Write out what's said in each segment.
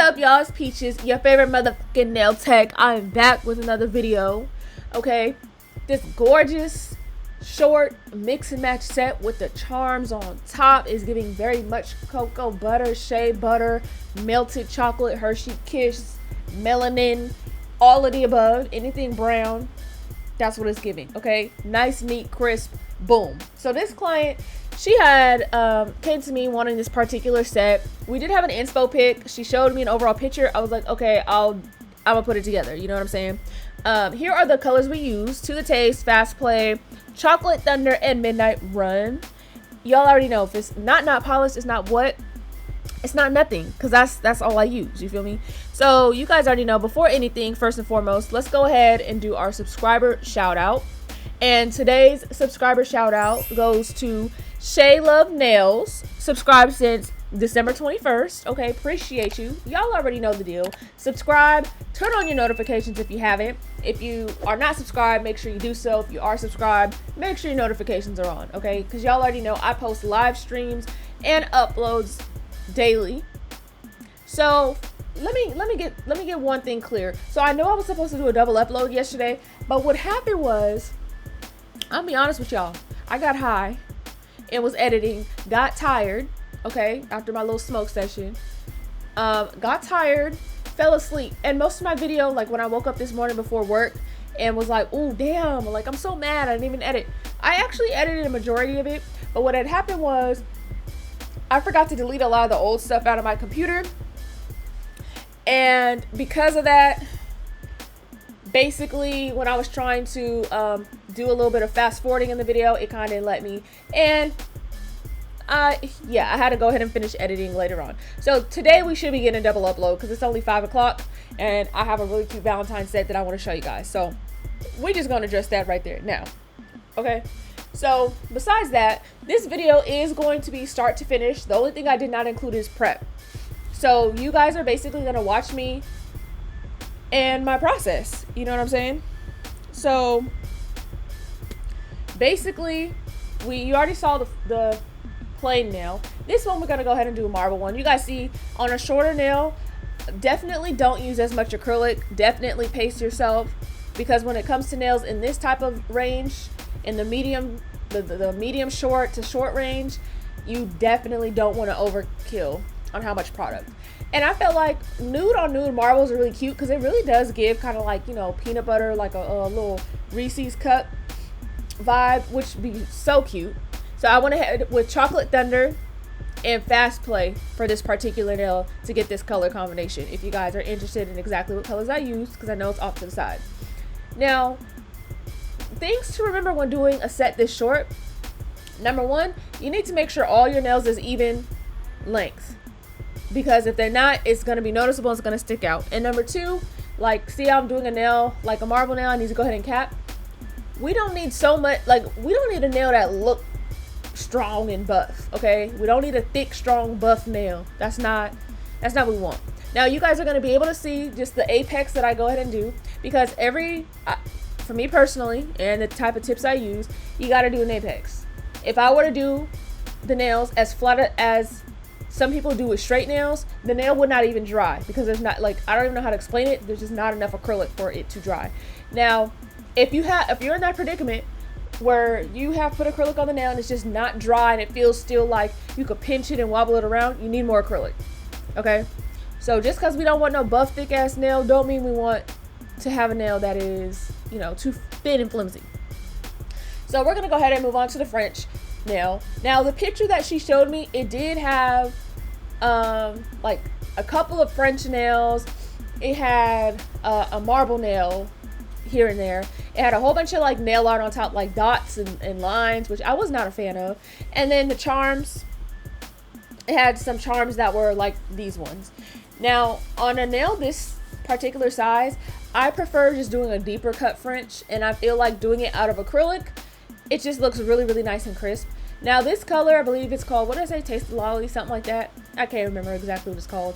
up, y'all? It's Peaches, your favorite motherfucking nail tech. I am back with another video. Okay, this gorgeous short mix and match set with the charms on top is giving very much cocoa butter, shea butter, melted chocolate, Hershey Kiss, melanin, all of the above. Anything brown, that's what it's giving. Okay, nice, neat, crisp, boom. So this client, she had came to me wanting this particular set. We did have an inspo pic. She showed me an overall picture. I was like, okay, I'm gonna put it together. You know what I'm saying? Here are the colors we use: To the Taste, Fast Play, Chocolate Thunder, and Midnight Run. Y'all already know if it's not polished, it's not what, it's not nothing, because that's all I use. You feel me? So you guys already know. Before anything, first and foremost, let's go ahead and do our subscriber shout out. And today's subscriber shout out goes to Shay Love Nails, subscribed since December 21st. Okay, appreciate you. Y'all already know the deal. Subscribe, turn on your notifications if you haven't. If you are not subscribed, make sure you do so. If you are subscribed, make sure your notifications are on, okay? Because y'all already know I post live streams and uploads daily. So let me get one thing clear. So I know I was supposed to do a double upload yesterday, but what happened was, I'll be honest with y'all, I got high and was editing, got tired, okay, after my little smoke session, got tired, fell asleep, and most of my video, like when I woke up this morning before work and was like, oh damn, like I'm so mad I didn't even edit. I actually edited a majority of it, but what had happened was I forgot to delete a lot of the old stuff out of my computer, and because of that, basically when I was trying to do a little bit of fast forwarding in the video, it kind of let me, and I had to go ahead and finish editing later on. So today we should be getting a double upload because it's only 5 o'clock and I have a really cute Valentine's set that I want to show you guys. So we're just going to address that right there now. Okay, so besides that, this video is going to be start to finish. The only thing I did not include is prep. So you guys are basically going to watch me and my process. You know what I'm saying? So basically, you already saw the plain nail. This one we're gonna go ahead and do a marble one. You guys see on a shorter nail, definitely don't use as much acrylic. Definitely pace yourself, because when it comes to nails in this type of range, in the medium, the medium short to short range, you definitely don't want to overkill on how much product. And I felt like nude on nude marbles are really cute because it really does give kind of like, you know, peanut butter, like a little Reese's cup vibe, which would be so cute. So I went ahead with Chocolate Thunder and Fast Play for this particular nail to get this color combination, if you guys are interested in exactly what colors I use, because I know it's off to the side. Now, things to remember when doing a set this short: number one, you need to make sure all your nails is even length, because if they're not, it's going to be noticeable, it's going to stick out. And number two, like, see how I'm doing a nail, like a marble nail, I need to go ahead and cap. We don't need so much, like, we don't need a nail that look strong and buff, okay? We don't need a thick, strong, buff nail. That's not what we want. Now you guys are going to be able to see just the apex that I go ahead and do, because for me personally, and the type of tips I use, you got to do an apex. If I were to do the nails as flat as some people do with straight nails, the nail would not even dry, because there's not, like, I don't even know how to explain it, there's just not enough acrylic for it to dry. Now if you're in that predicament where you have put acrylic on the nail and it's just not dry and it feels still like you could pinch it and wobble it around, you need more acrylic. Okay, so just because we don't want no buff thick ass nail don't mean we want to have a nail that is, you know, too thin and flimsy. So we're gonna go ahead and move on to the French nail. Now the picture that she showed me, it did have like a couple of French nails. It had a marble nail here and there. It had a whole bunch of like nail art on top, like dots and lines, which I was not a fan of. And then the charms, it had some charms that were like these ones. Now on a nail this particular size, I prefer just doing a deeper cut French, and I feel like doing it out of acrylic, it just looks really, really nice and crisp. Now this color, I believe it's called, what did I say, Taste the Lolly, something like that. I can't remember exactly what it's called,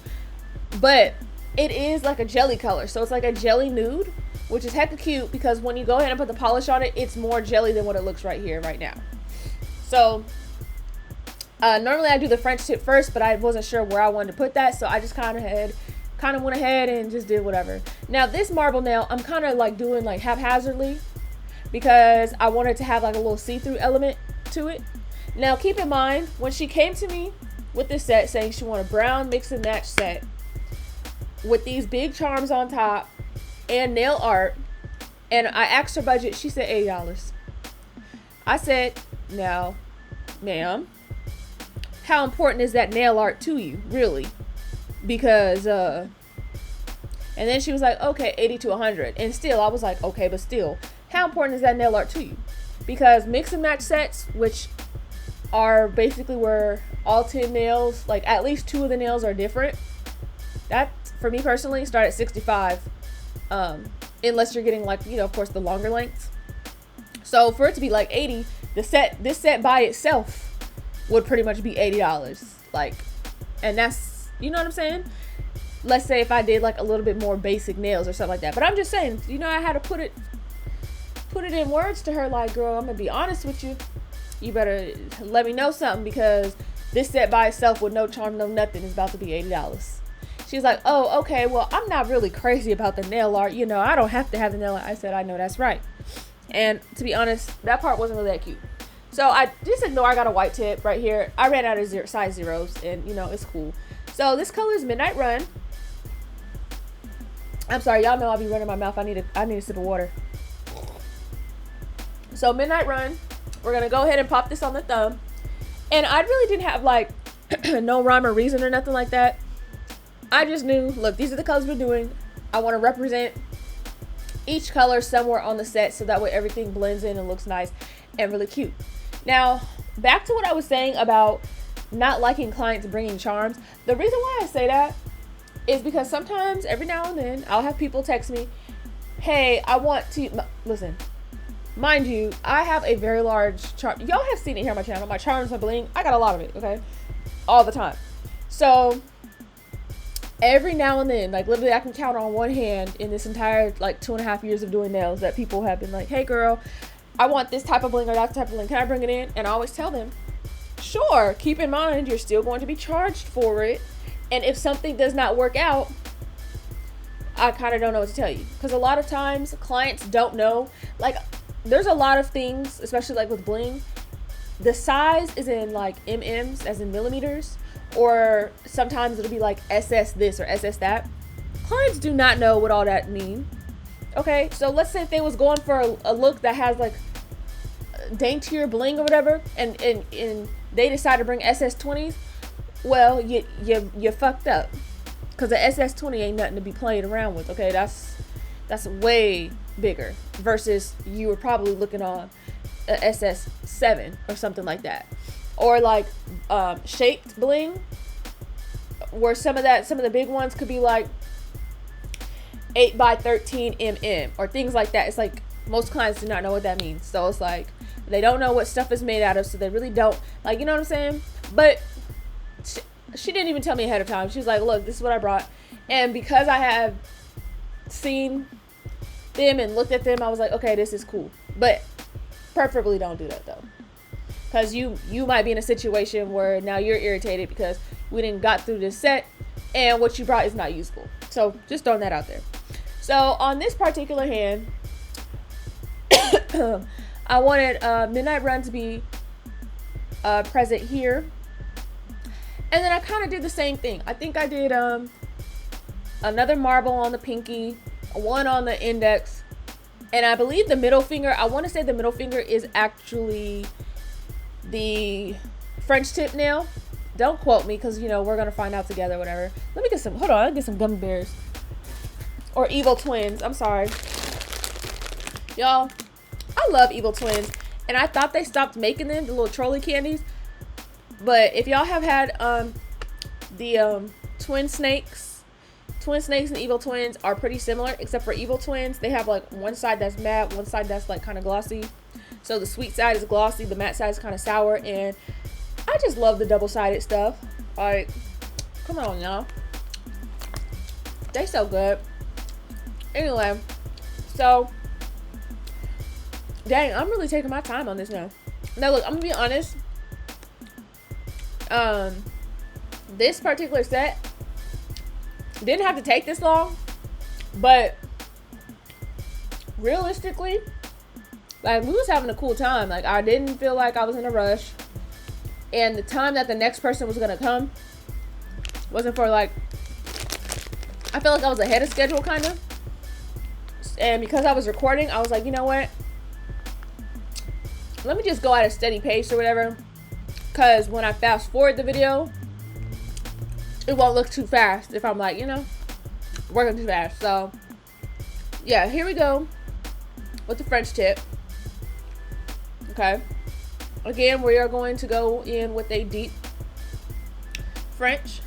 but it is like a jelly color. So it's like a jelly nude, which is hecka cute, because when you go ahead and put the polish on it, it's more jelly than what it looks right here, right now. So normally I do the French tip first, but I wasn't sure where I wanted to put that, so I just kind of had kind of went ahead and just did whatever. Now this marble nail, I'm kind of like doing like haphazardly because I wanted to have like a little see-through element to it. Now keep in mind, when she came to me with this set saying she wanted a brown mix and match set with these big charms on top and nail art, and I asked her budget, she said $80. I said, now, ma'am, how important is that nail art to you, really? Because, and then she was like, okay, 80 to 100. And still, I was like, okay, but still, how important is that nail art to you? Because mix and match sets, which are basically where all 10 nails, like at least 2 of the nails are different. That, for me personally, start at 65. Unless you're getting like, you know, of course, the longer lengths. So for it to be like 80, this set by itself would pretty much be $80. Like, and that's, you know what I'm saying? Let's say if I did like a little bit more basic nails or something like that. But I'm just saying, you know, I had to put it in words to her, like, girl, I'm gonna be honest with you. You better let me know something, because this set by itself with no charm, no nothing is about to be $80. She's like, oh, okay, well, I'm not really crazy about the nail art. You know, I don't have to have the nail art. I said, I know, that's right. And to be honest, that part wasn't really that cute. So I just ignore, I got a white tip right here. I ran out of size zeros, and, you know, it's cool. So this color is Midnight Run. I'm sorry, y'all know I'll be running my mouth. I need a sip of water. So Midnight Run, we're going to go ahead and pop this on the thumb. And I really didn't have, like, no rhyme or reason or nothing like that. I just knew, look, these are the colors we're doing. I want to represent each color somewhere on the set so that way everything blends in and looks nice and really cute. Now, back to what I was saying about not liking clients bringing charms. The reason why I say that is because sometimes, every now and then, I'll have people text me, hey, I want to, listen, mind you, I have a very large charm. Y'all have seen it here on my channel. My charms, my bling, I got a lot of it, okay? All the time. So every now and then, like literally I can count on one hand in this entire like 2.5 years of doing nails that people have been like, hey girl, I want this type of bling or that type of bling. Can I bring it in? And I always tell them, sure, keep in mind, you're still going to be charged for it. And if something does not work out, I kind of don't know what to tell you. Because a lot of times clients don't know, like there's a lot of things, especially like with bling, the size is in like mm's, as in millimeters, or sometimes it'll be like SS this or SS that. Clients do not know what all that mean. Okay, so let's say if they was going for a look that has like daintier bling or whatever, and they decide to bring SS20s, well, you fucked up, because the SS20 ain't nothing to be playing around with. Okay, that's way bigger versus you were probably looking on a SS7 or something like that, or like shaped bling, where some of the big ones could be like 8 by 13 mm or things like that. It's like most clients do not know what that means, so it's like they don't know what stuff is made out of, so they really don't, like, you know what I'm saying? But she didn't even tell me ahead of time. She was like, look, this is what I brought, and because I have seen them and looked at them, I was like, okay, this is cool. But preferably don't do that though, because you might be in a situation where now you're irritated because we didn't got through this set and what you brought is not usable. So just throwing that out there. So on this particular hand, I wanted Midnight Run to be present here, and then I kind of did the same thing. I think I did another marble on the pinky, one on the index, and I believe the middle finger, I want to say the middle finger is actually the French tip nail. Don't quote me, because, you know, we're going to find out together, whatever. Let me get some, hold on, I'll get some gummy bears. Or Evil Twins, I'm sorry. Y'all, I love Evil Twins, and I thought they stopped making them, the little trolley candies. But if y'all have had the Twin Snakes and Evil Twins are pretty similar, except for Evil Twins, they have like one side that's matte, one side that's like kind of glossy. So the sweet side is glossy, the matte side is kind of sour, and I just love the double-sided stuff. Like, come on, y'all. They so good. Anyway, so dang, I'm really taking my time on this now. Now look, I'm gonna be honest. This particular set, Didn't have to take this long, but realistically, like, we was having a cool time. Like, I didn't feel like I was in a rush, and the time that the next person was gonna come wasn't for, like, I felt like I was ahead of schedule, kind of. And because I was recording, I was like, you know what, let me just go at a steady pace or whatever, because when I fast forward the video, it won't look too fast if I'm like, you know, working too fast. So yeah, here we go with the French tip. Okay, again, we are going to go in with a deep French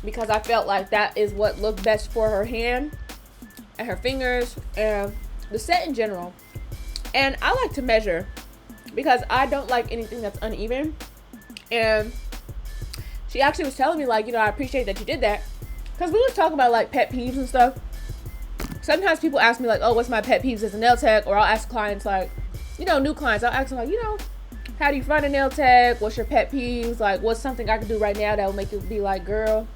because I felt like that is what looked best for her hand and her fingers and the set in general. And I like to measure because I don't like anything that's uneven. And she actually was telling me, like, you know, I appreciate that you did that, because we was talking about, like, pet peeves and stuff. Sometimes people ask me, like, oh, what's my pet peeves as a nail tech? Or I'll ask clients, like, you know, new clients, I'll ask them, like, you know, how do you find a nail tech? What's your pet peeves? Like, what's something I can do right now that will make you be like, girl,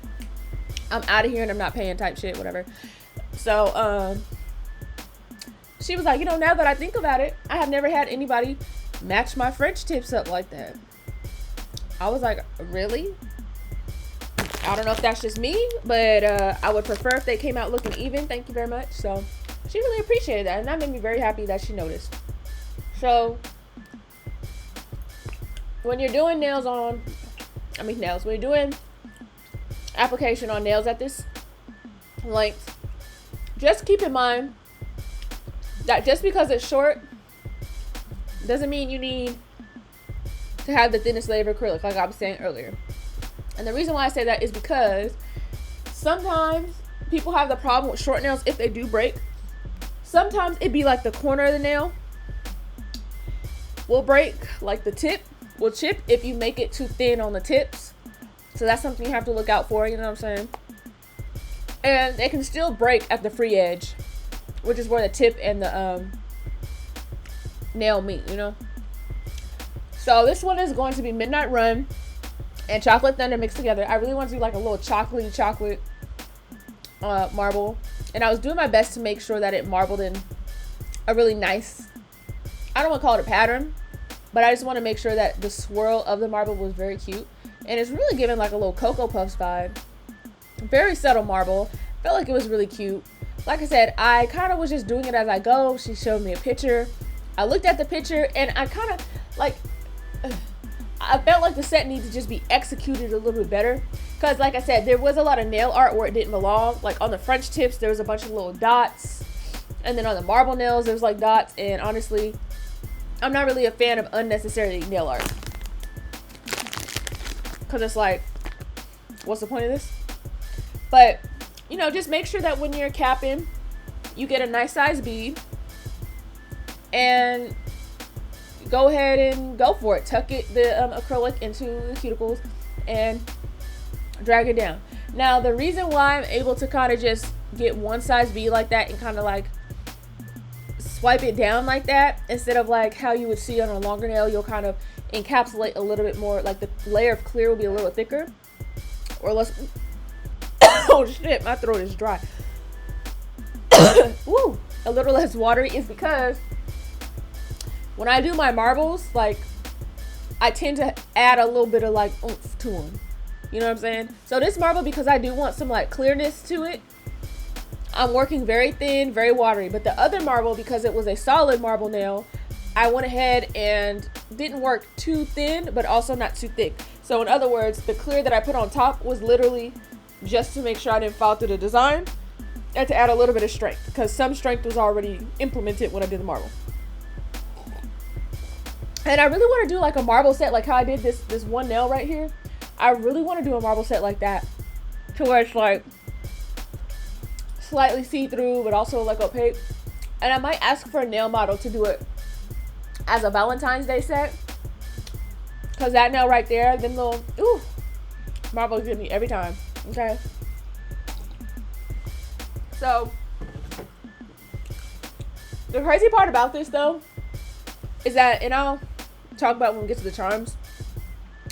I'm out of here and I'm not paying type shit, whatever. So she was like, you know, now that I think about it, I have never had anybody match my French tips up like that. I was like, really? I don't know if that's just me, but I would prefer if they came out looking even. Thank you very much. So she really appreciated that, and that made me very happy that she noticed. So when you're doing when you're doing application on nails at this length, just keep in mind that just because it's short doesn't mean you need to have the thinnest layer of acrylic, like I was saying earlier. And the reason why I say that is because sometimes people have the problem with short nails if they do break. Sometimes it be like the corner of the nail will break, like the tip will chip if you make it too thin on the tips. So that's something you have to look out for, you know what I'm saying? And they can still break at the free edge, which is where the tip and the nail meet, you know? So this one is going to be Midnight Run and Chocolate Thunder mixed together. I really want to do like a little chocolate marble. And I was doing my best to make sure that it marbled in a really nice, I don't want to call it a pattern, but I just want to make sure that the swirl of the marble was very cute. And it's really giving like a little Cocoa Puffs vibe. Very subtle marble. Felt like it was really cute. Like I said, I kind of was just doing it as I go. She showed me a picture. I looked at the picture and I kind of like, I felt like the set needed to just be executed a little bit better. Because like I said, there was a lot of nail art where it didn't belong. Like on the French tips, there was a bunch of little dots. And then on the marble nails, there's like dots. And honestly, I'm not really a fan of unnecessary nail art. Because it's like, what's the point of this? But, you know, just make sure that when you're capping, you get a nice size bead. And go ahead and go for it. Tuck the acrylic into the cuticles and drag it down. Now, the reason why I'm able to kind of just get one size bead like that and kind of like swipe it down like that, instead of like how you would see on a longer nail, you'll kind of encapsulate a little bit more, like the layer of clear will be a little thicker or less. Oh shit, my throat is dry. Woo, a little less watery, is because when I do my marbles, like, I tend to add a little bit of like oomph to them. You know what I'm saying? So this marble, because I do want some like clearness to it, I'm working very thin, very watery. But the other marble, because it was a solid marble nail, I went ahead and didn't work too thin, but also not too thick. So in other words, the clear that I put on top was literally just to make sure I didn't fall through the design and to add a little bit of strength, because some strength was already implemented when I did the marble. And I really want to do like a marble set, like how I did this one nail right here. I really want to do a marble set like that, to where it's like slightly see-through but also like opaque. And I might ask for a nail model to do it as a Valentine's Day set, because that nail right there, them little marbles give me every time. Okay, so the crazy part about this though is that, and I'll talk about when we get to the charms,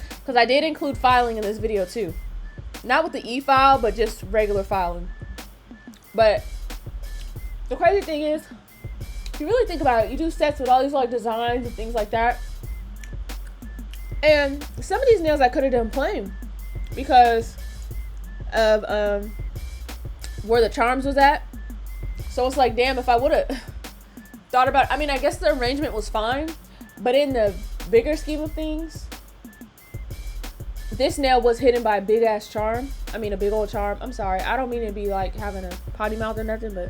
because I did include filing in this video too. Not with the e-file, but just regular filing. But the crazy thing is, if you really think about it, you do sets with all these like designs and things like that. And some of these nails I could have done plain because of where the charms was at. So it's like, damn, if I would have thought about, I mean, I guess the arrangement was fine, but in the bigger scheme of things, this nail was hidden by a big ass charm. I mean, a big old charm. I'm sorry, I don't mean to be like having a potty mouth or nothing, but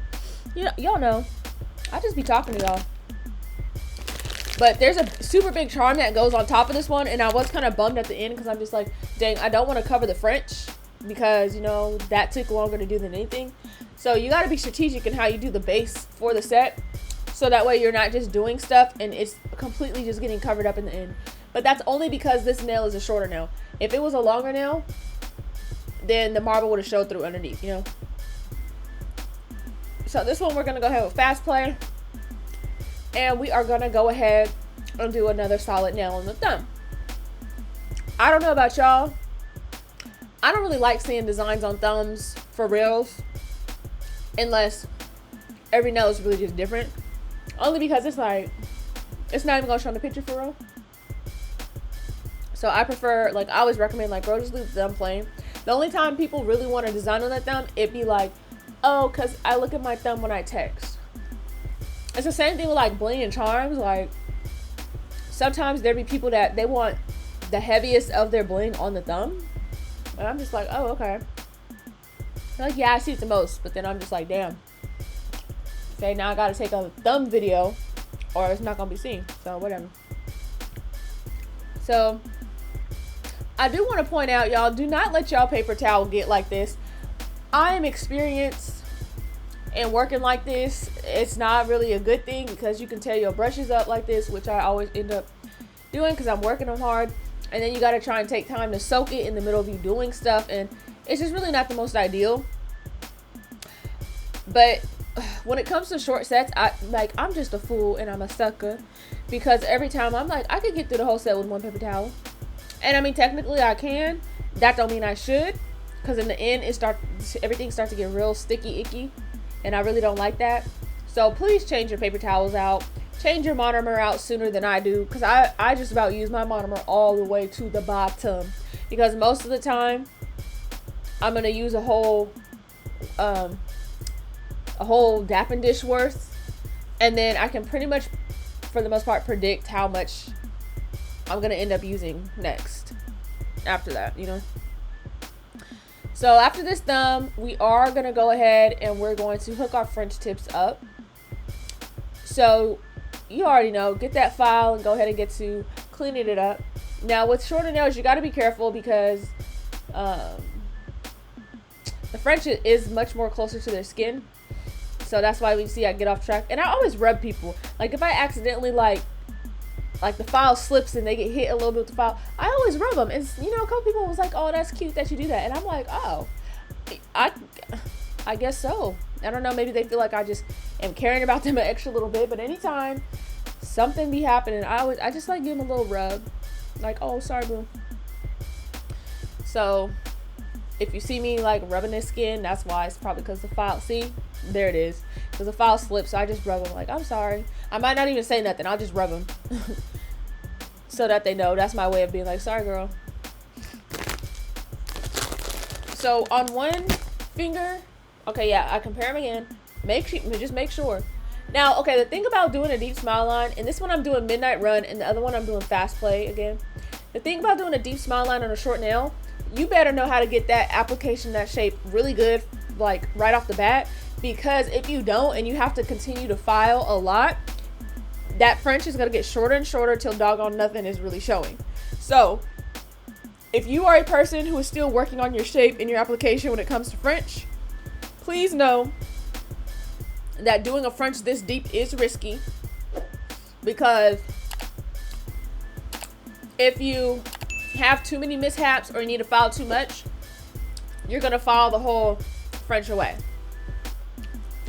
y'all know, I just be talking to y'all. But there's a super big charm that goes on top of this one, and I was kind of bummed at the end because I'm just like, dang, I don't want to cover the French because, you know, that took longer to do than anything. So you got to be strategic in how you do the base for the set, so that way you're not just doing stuff and it's completely just getting covered up in the end. But that's only because this nail is a shorter nail. If it was a longer nail, then the marble would have showed through underneath, you know. So this one we're going to go ahead with fast play. And we are going to go ahead and do another solid nail on the thumb. I don't know about y'all. I don't really like seeing designs on thumbs for reals. Unless every nail is really just different. Only because it's like, it's not even going to show in the picture for real. So I prefer, like, I always recommend, like, bro, just leave the thumb plain. The only time people really want to design on that thumb, it'd be like, oh, because I look at my thumb when I text. It's the same thing with like bling and charms. Like sometimes there be people that they want the heaviest of their bling on the thumb, and I'm just like, oh, okay. They're like, yeah, I see it the most, but then I'm just like, damn. Okay, now I gotta take a thumb video or it's not gonna be seen. So whatever. So I do want to point out, y'all, do not let y'all paper towel get like this. I am experienced and working like this. It's not really a good thing because you can tear your brushes up like this, which I always end up doing because I'm working them hard, and then you got to try and take time to soak it in the middle of you doing stuff, and it's just really not the most ideal. But when it comes to short sets, I'm just a fool and I'm a sucker because every time I'm like, I could get through the whole set with one paper towel, and I mean technically I can. That don't mean I should, because in the end everything starts to get real sticky icky. And I really don't like that. So please change your paper towels out. Change your monomer out sooner than I do. Because I just about use my monomer all the way to the bottom. Because most of the time, I'm going to use a whole dapping dish worth. And then I can pretty much, for the most part, predict how much I'm going to end up using next. After that, you know. So after this thumb, we are going to go ahead and we're going to hook our French tips up. So you already know, get that file and go ahead and get to cleaning it up. Now with shorter nails, you got to be careful because the French is much more closer to their skin. So that's why we see I get off track. And I always rub people. Like if I accidentally like the file slips and they get hit a little bit with the file, I always rub them. And you know, a couple people was like, oh, that's cute that you do that. And I'm like, oh, I guess so. I don't know, maybe they feel like I just am caring about them an extra little bit. But anytime something be happening, I just like give them a little rub, like, oh, sorry, boo. So if you see me like rubbing their skin, that's why. It's probably because the file, see, there it is, because the file slips. So I just rub them like, I'm sorry. I might not even say nothing, I'll just rub them so that they know. That's my way of being like, sorry, girl. So on one finger, okay, yeah, I compare them again. Just make sure. Now, okay, the thing about doing a deep smile line, and this one I'm doing midnight run, and the other one I'm doing fast play again. The thing about doing a deep smile line on a short nail, you better know how to get that application, that shape really good, like right off the bat. Because if you don't, and you have to continue to file a lot, that French is going to get shorter and shorter till doggone nothing is really showing. So if you are a person who is still working on your shape in your application when it comes to French, please know that doing a French this deep is risky, because if you have too many mishaps or you need to file too much, you're going to file the whole French away.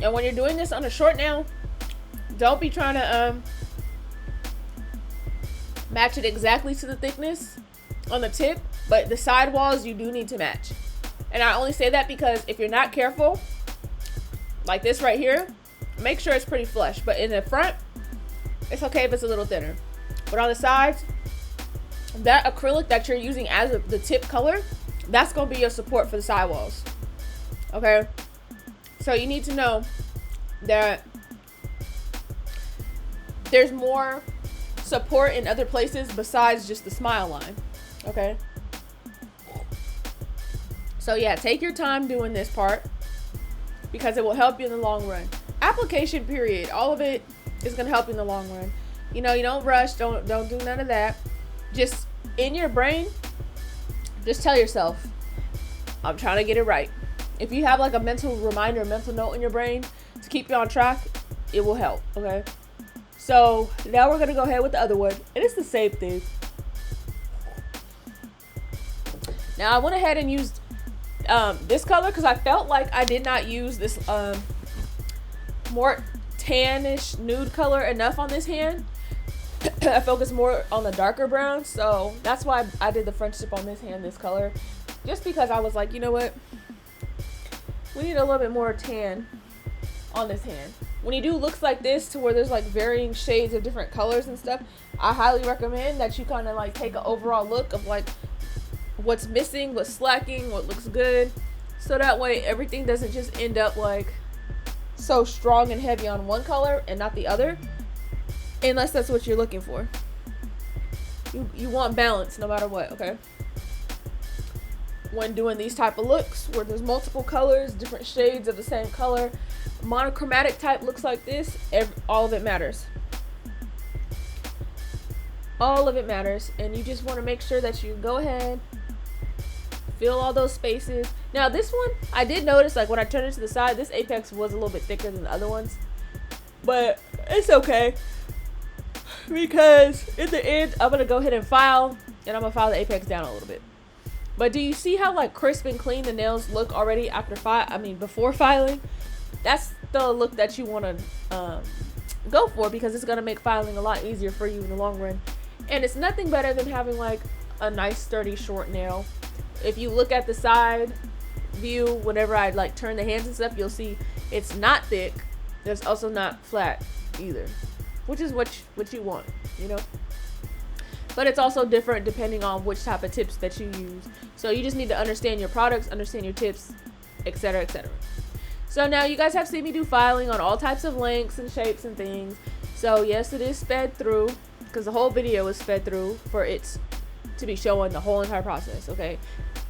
And when you're doing this on a short nail, don't be trying to match it exactly to the thickness on the tip, but the side walls you do need to match. And I only say that because if you're not careful, like this right here, make sure it's pretty flush. But in the front, it's okay if it's a little thinner. But on the sides, that acrylic that you're using as the tip color, that's gonna be your support for the sidewalls. Okay? So you need to know that there's more support in other places besides just the smile line. Okay? So yeah, take your time doing this part because it will help you in the long run. Application period, all of it is gonna help you in the long run. You know, you don't rush, don't do none of that. Just in your brain, just tell yourself, I'm trying to get it right. If you have like a mental reminder, a mental note in your brain to keep you on track, it will help, okay? So now we're gonna go ahead with the other one, and it's the same thing. Now I went ahead and used this color because I felt like I did not use this more tannish nude color enough on this hand. I focused more on the darker brown, so that's why I did the French tip on this hand, this color, just because I was like, you know what, we need a little bit more tan on this hand. When you do looks like this to where there's like varying shades of different colors and stuff, I highly recommend that you kind of like take an overall look of like what's missing, what's slacking, what looks good, so that way everything doesn't just end up like so strong and heavy on one color and not the other, unless that's what you're looking for. You want balance no matter what, okay? When doing these type of looks where there's multiple colors, different shades of the same color, monochromatic type looks like this, all of it matters. All of it matters, and you just want to make sure that you go ahead, fill all those spaces. Now this one, I did notice like when I turned it to the side, this apex was a little bit thicker than the other ones, but it's okay because in the end I'm gonna go ahead and file, and I'm gonna file the apex down a little bit. But do you see how like crisp and clean the nails look already after before filing? That's the look that you want to go for, because it's gonna make filing a lot easier for you in the long run. And it's nothing better than having like a nice sturdy short nail. If you look at the side view, whenever I like turn the hands and stuff, you'll see it's not thick. It's also not flat either, which is what you want, you know. But it's also different depending on which type of tips that you use. So you just need to understand your products, understand your tips, etc., etc. So now you guys have seen me do filing on all types of lengths and shapes and things. So yes, it is sped through, because the whole video is sped through for it to be showing the whole entire process, okay?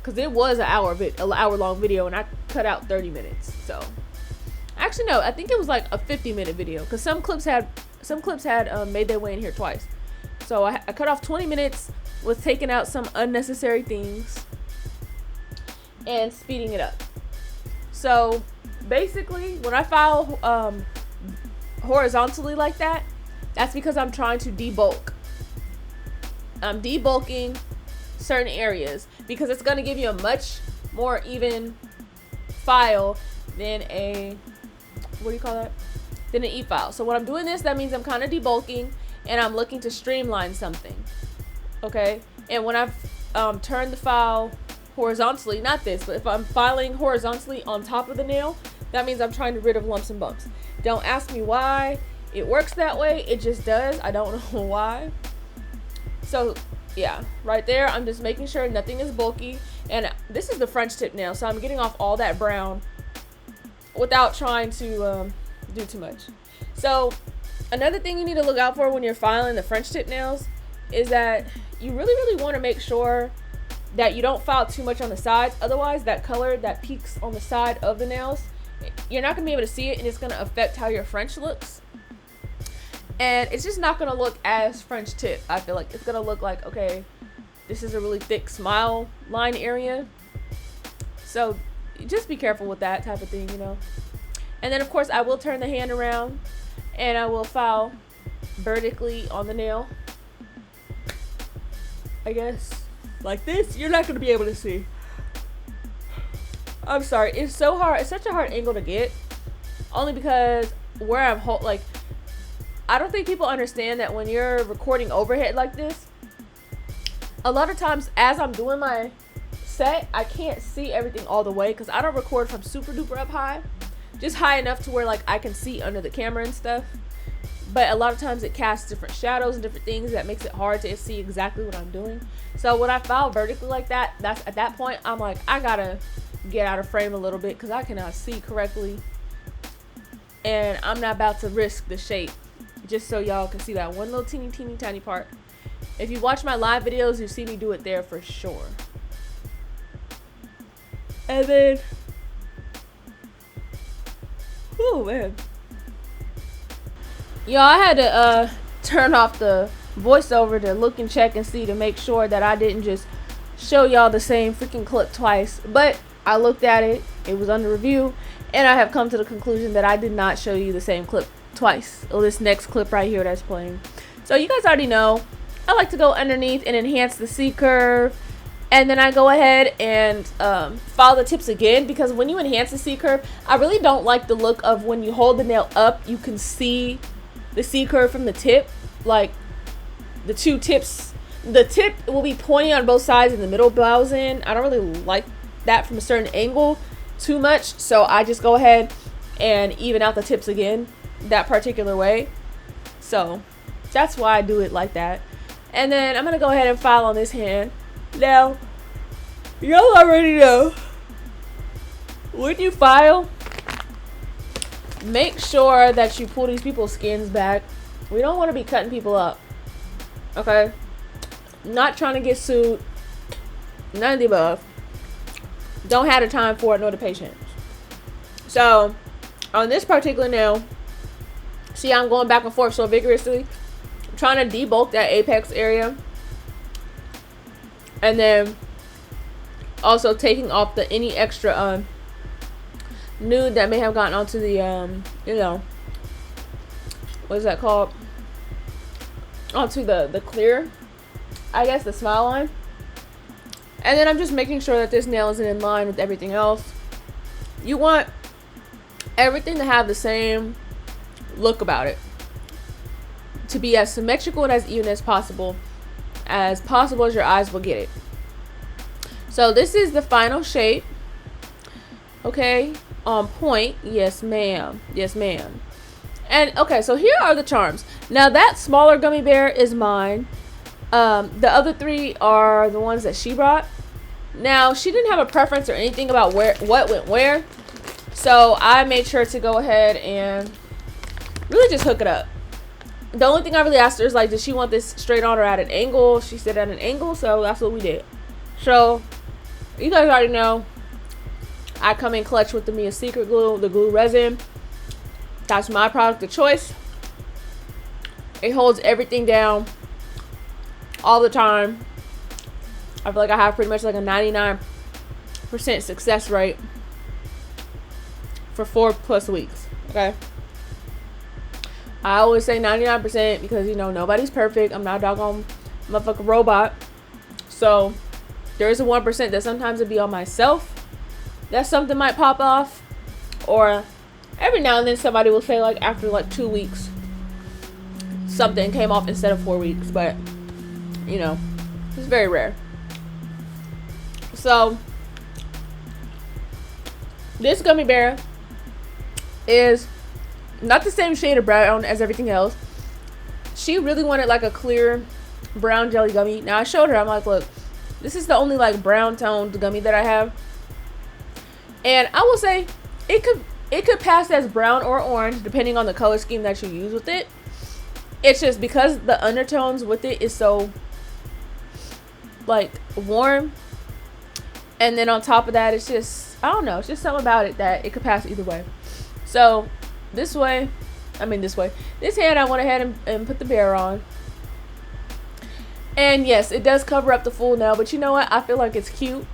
Because it was an hour long video, and I cut out 30 minutes. So actually no, I think it was like a 50-minute video, because some clips had made their way in here twice. So I cut off 20 minutes with taking out some unnecessary things and speeding it up. So basically, when I file horizontally like that, that's because I'm trying to debulk. I'm debulking certain areas because it's going to give you a much more even file than than an e-file. So when I'm doing this, that means I'm kind of debulking and I'm looking to streamline something, okay? And when I've turned the file horizontally, not this, but if I'm filing horizontally on top of the nail, that means I'm trying to get rid of lumps and bumps. Don't ask me why it works that way, it just does. I don't know why. So yeah, right there, I'm just making sure nothing is bulky. And this is the French tip nail, so I'm getting off all that brown without trying to do too much. So another thing you need to look out for when you're filing the French tip nails is that you really want to make sure that you don't file too much on the sides. Otherwise, that color that peaks on the side of the nails, you're not going to be able to see it, and it's going to affect how your French looks. And it's just not going to look as French tip. I feel like it's going to look like, okay, this is a really thick smile line area. So just be careful with that type of thing, you know. And then, of course, I will turn the hand around and I will file vertically on the nail. I guess like this. You're not going to be able to see. I'm sorry. It's so hard. It's such a hard angle to get. Only because where I'm like, I don't think people understand that when you're recording overhead like this, a lot of times as I'm doing my set, I can't see everything all the way because I don't record from super duper up high, just high enough to where like I can see under the camera and stuff. But a lot of times it casts different shadows and different things that makes it hard to see exactly what I'm doing. So when I file vertically like that, that's at that point I'm like, I gotta get out of frame a little bit because I cannot see correctly, and I'm not about to risk the shape just so y'all can see that one little teeny tiny part. If you watch my live videos, you see me do it there for sure. And then, oh man, y'all, I had to turn off the voiceover to look and check and see to make sure that I didn't just show y'all the same freaking clip twice. But I looked at it, it was under review, and I have come to the conclusion that I did not show you the same clip twice. Oh, this next clip right here that's playing. So you guys already know I like to go underneath and enhance the C curve, and then I go ahead and follow the tips again, because when you enhance the C curve, I really don't like the look of when you hold the nail up, you can see the C curve from the tip. Like the two tips, the tip will be pointing on both sides and the middle bows in. I don't really like that from a certain angle too much, so I just go ahead and even out the tips again that particular way. So that's why I do it like that. And then I'm gonna go ahead and file on this hand. Now, y'all already know, when you file, make sure that you pull these people's skins back. We don't want to be cutting people up, okay? Not trying to get sued, none of the above. Don't have the time for it nor the patience. So on this particular nail, see, I'm going back and forth so vigorously, I'm trying to debulk that apex area, and then also taking off any extra nude that may have gotten onto the you know, what is that called, onto the clear, I guess, the smile line. And then I'm just making sure that this nail isn't in line with everything else. You want everything to have the same look about it, to be as symmetrical and as even as possible as your eyes will get it. So this is the final shape. Okay, on point. Yes ma'am, yes ma'am. And okay, so here are the charms. Now that smaller gummy bear is mine. The other three are the ones that she brought. Now she didn't have a preference or anything about what went where, so I made sure to go ahead and really just hook it up. The only thing I really asked her is like, does she want this straight on or at an angle? She said at an angle, so that's what we did. So you guys already know I come in clutch with the Mia Secret glue, the glue resin. That's my product of choice. It holds everything down all the time. I feel like I have pretty much like a 99% success rate for 4+ weeks. Okay, I always say 99% because, you know, nobody's perfect. I'm not a doggone motherfucking robot. So there is a 1% that sometimes it'd be on myself that something might pop off, or every now and then somebody will say like after like 2 weeks something came off instead of 4 weeks, but you know, it's very rare. So this gummy bear is not the same shade of brown as everything else. She really wanted like a clear brown jelly gummy. Now I showed her, I'm like, look, this is the only like brown toned gummy that I have, and I will say it could pass as brown or orange depending on the color scheme that you use with it. It's just because the undertones with it is so like warm, and then on top of that, it's just, I don't know, it's just something about it that it could pass either way. So this hand I went ahead and put the bear on, and yes, it does cover up the full nail, but you know what, I feel like it's cute.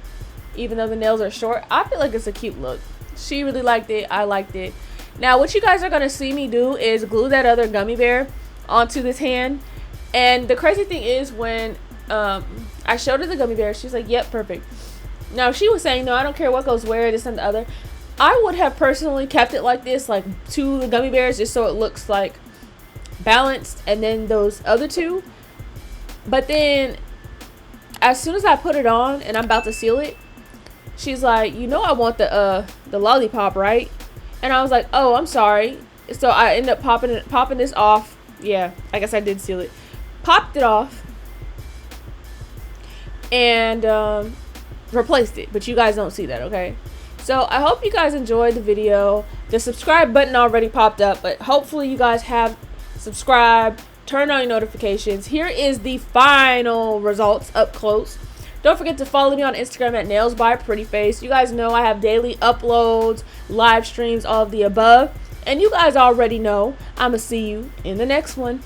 Even though the nails are short, I feel like it's a cute look. She really liked it, I liked it. Now what you guys are going to see me do is glue that other gummy bear onto this hand. And the crazy thing is, when I showed her the gummy bear, she's like, yep, perfect. Now she was saying, no, I don't care what goes where, this and the other. I would have personally kept it like this, like 2 of the gummy bears, just so it looks like balanced, and then those other 2. But then as soon as I put it on and I'm about to seal it, she's like, you know, I want the lollipop, right? And I was like, oh, I'm sorry. So I ended up popping this off. Yeah, I guess I did seal it. Popped it off and replaced it, but you guys don't see that, okay? So I hope you guys enjoyed the video. The subscribe button already popped up, but hopefully you guys have subscribed, turn on your notifications. Here is the final results up close. Don't forget to follow me on Instagram at Nailsbyprettyface. You guys know I have daily uploads, live streams, all of the above. And you guys already know I'ma see you in the next one.